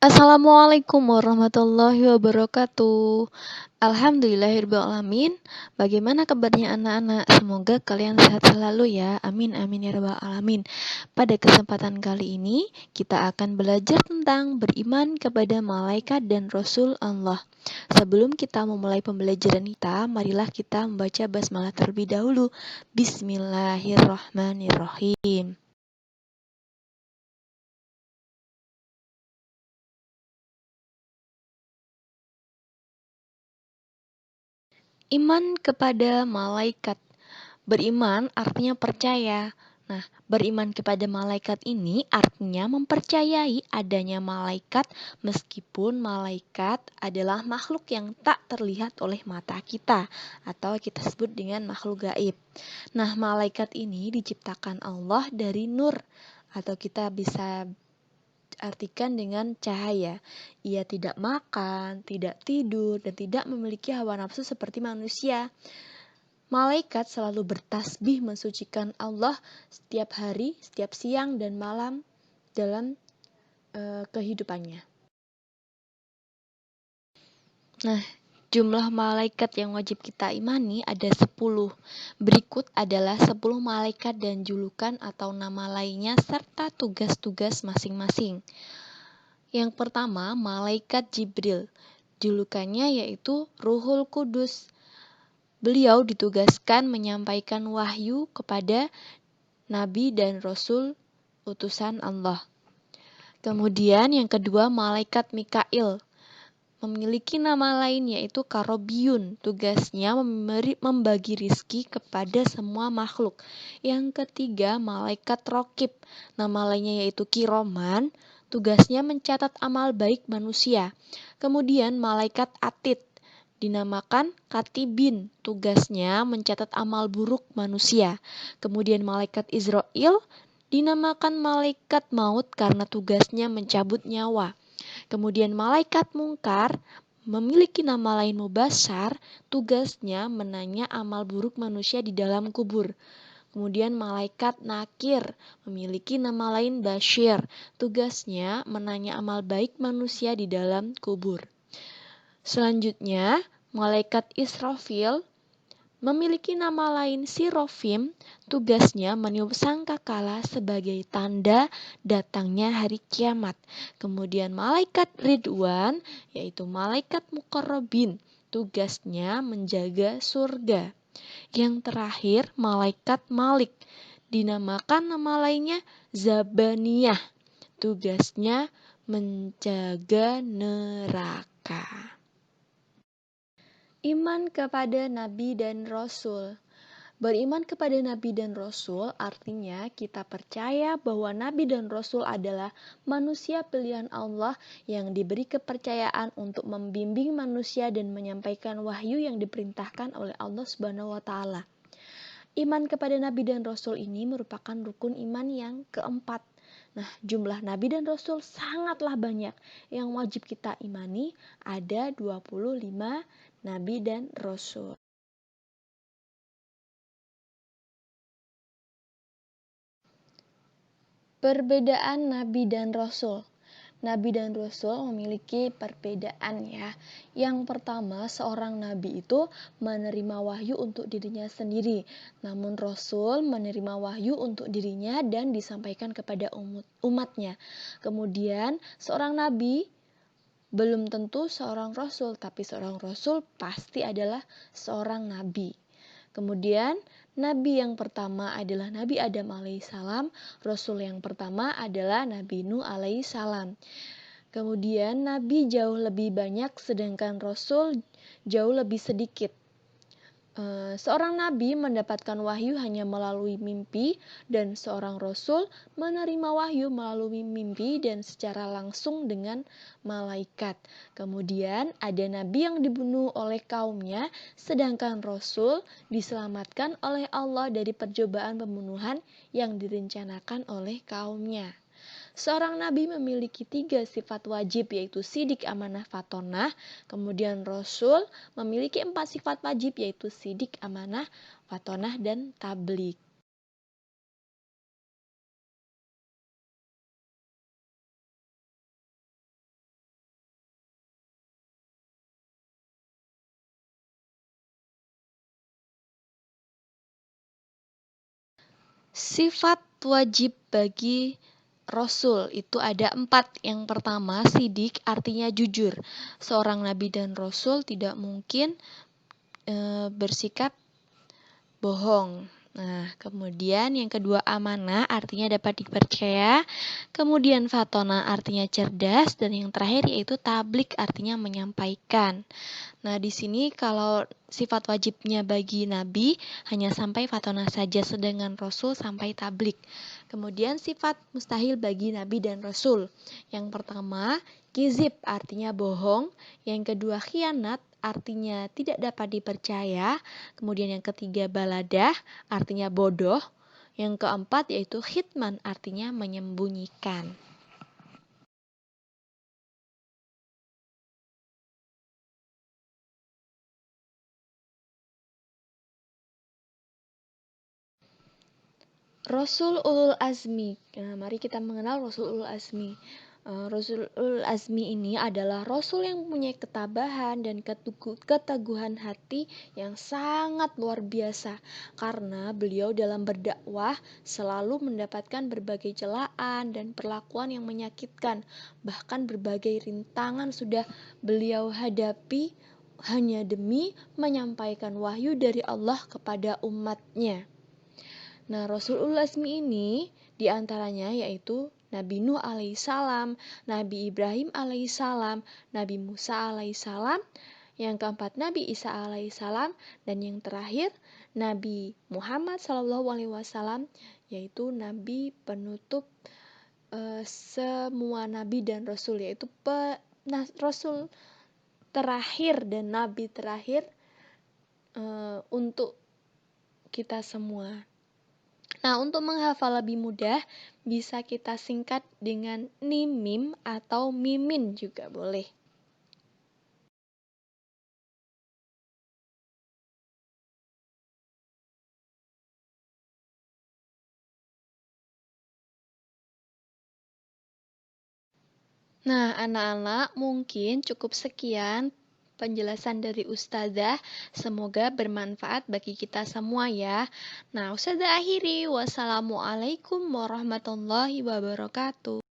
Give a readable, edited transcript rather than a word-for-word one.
Assalamualaikum warahmatullahi wabarakatuh. Alhamdulillahirrahmanirrahim. Bagaimana kabarnya anak-anak? Semoga kalian sehat selalu ya. Amin amin ya rabbal alamin. Pada kesempatan kali ini kita akan belajar tentang beriman kepada malaikat dan rasul Allah. Sebelum kita memulai pembelajaran kita, marilah kita membaca basmalah terlebih dahulu. Bismillahirrahmanirrahim. Iman kepada malaikat. Beriman artinya percaya. Nah, beriman kepada malaikat ini artinya mempercayai adanya malaikat meskipun malaikat adalah makhluk yang tak terlihat oleh mata kita atau kita sebut dengan makhluk gaib. Nah, malaikat ini diciptakan Allah dari nur atau kita bisa artikan dengan cahaya. Ia tidak makan, tidak tidur, dan tidak memiliki hawa nafsu seperti manusia. Malaikat selalu bertasbih mensucikan Allah setiap hari, setiap siang dan malam dalam kehidupannya. Nah, jumlah malaikat yang wajib kita imani ada 10. Berikut adalah 10 malaikat dan julukan atau nama lainnya serta tugas-tugas masing-masing. Yang pertama, malaikat Jibril. Julukannya yaitu Ruhul Kudus. Beliau ditugaskan menyampaikan wahyu kepada Nabi dan Rasul utusan Allah. Kemudian yang kedua, malaikat Mikail. Memiliki nama lain yaitu Karobiyun. Tugasnya membagi rizki kepada semua makhluk. Yang ketiga, malaikat Rokib. Nama lainnya yaitu Kiroman. Tugasnya mencatat amal baik manusia. Kemudian malaikat Atid. Dinamakan Katibin. Tugasnya mencatat amal buruk manusia. Kemudian malaikat Israel. Dinamakan malaikat maut karena tugasnya mencabut nyawa. Kemudian malaikat mungkar memiliki nama lain Mubasyar, tugasnya menanya amal buruk manusia di dalam kubur. Kemudian malaikat nakir memiliki nama lain Basyir, tugasnya menanya amal baik manusia di dalam kubur. Selanjutnya, malaikat Israfil memiliki nama lain Sirofim, tugasnya meniup sangkakala sebagai tanda datangnya hari kiamat. Kemudian malaikat Ridwan, yaitu malaikat Muqarrabin, tugasnya menjaga surga. Yang terakhir, malaikat Malik, dinamakan nama lainnya Zabaniyah, tugasnya menjaga neraka. Iman kepada Nabi dan Rasul. Beriman kepada Nabi dan Rasul artinya kita percaya bahwa Nabi dan Rasul adalah manusia pilihan Allah yang diberi kepercayaan untuk membimbing manusia dan menyampaikan wahyu yang diperintahkan oleh Allah Subhanahu wa taala. Iman kepada Nabi dan Rasul ini merupakan rukun iman yang keempat. Nah, jumlah Nabi dan Rasul sangatlah banyak. Yang wajib kita imani ada 25 Nabi dan Rasul. Perbedaan Nabi dan Rasul. Nabi dan Rasul memiliki perbedaan ya. Yang pertama, seorang Nabi itu menerima wahyu untuk dirinya sendiri. Namun Rasul menerima wahyu untuk dirinya dan disampaikan kepada umatnya. Kemudian, seorang Nabi belum tentu seorang Rasul, tapi seorang Rasul pasti adalah seorang Nabi. Kemudian Nabi yang pertama adalah Nabi Adam alaihissalam, Rasul yang pertama adalah Nabi Nuh alaihissalam. Kemudian Nabi jauh lebih banyak sedangkan Rasul jauh lebih sedikit. Seorang Nabi mendapatkan wahyu hanya melalui mimpi dan seorang Rasul menerima wahyu melalui mimpi dan secara langsung dengan malaikat. Kemudian ada Nabi yang dibunuh oleh kaumnya sedangkan Rasul diselamatkan oleh Allah dari percobaan pembunuhan yang direncanakan oleh kaumnya. Seorang nabi memiliki 3 sifat wajib yaitu sidik, amanah, fatonah. Kemudian Rasul memiliki 4 sifat wajib yaitu sidik, amanah, fatonah, dan tabligh. Sifat wajib bagi Rasul itu ada 4. Yang pertama, sidik artinya jujur. Seorang nabi dan rasul tidak mungkin bersikap bohong. Nah, kemudian yang kedua, amanah artinya dapat dipercaya. Kemudian fatona artinya cerdas, dan yang terakhir yaitu tablik artinya menyampaikan. Nah, di sini kalau sifat wajibnya bagi nabi hanya sampai fatona saja, sedangkan rasul sampai tablik. Kemudian sifat mustahil bagi nabi dan rasul. Yang pertama, kizib artinya bohong. Yang kedua, khianat artinya tidak dapat dipercaya. Kemudian yang ketiga, baladah artinya bodoh. Yang keempat yaitu khitman artinya menyembunyikan. Rasul Ulul Azmi. Nah, mari kita mengenal Rasul Ulul Azmi. Rasul Ulul Azmi ini adalah Rasul yang mempunyai ketabahan dan keteguhan hati yang sangat luar biasa, karena beliau dalam berdakwah selalu mendapatkan berbagai celaan dan perlakuan yang menyakitkan. Bahkan berbagai rintangan sudah beliau hadapi hanya demi menyampaikan wahyu dari Allah kepada umatnya. Nah, Rasul Ulul Azmi ini diantaranya yaitu Nabi Nuh alaihissalam, Nabi Ibrahim alaihissalam, Nabi Musa alaihissalam, yang keempat Nabi Isa alaihissalam, dan yang terakhir Nabi Muhammad SAW, yaitu Nabi penutup semua Nabi dan Rasul, yaitu Rasul terakhir dan Nabi terakhir untuk kita semua. Nah, untuk menghafal lebih mudah, bisa kita singkat dengan Mim atau Mimin juga boleh. Nah, anak-anak, mungkin cukup sekian penjelasan dari Ustazah. Semoga bermanfaat bagi kita semua ya. Nah, Ustazah akhiri. Wassalamualaikum warahmatullahi wabarakatuh.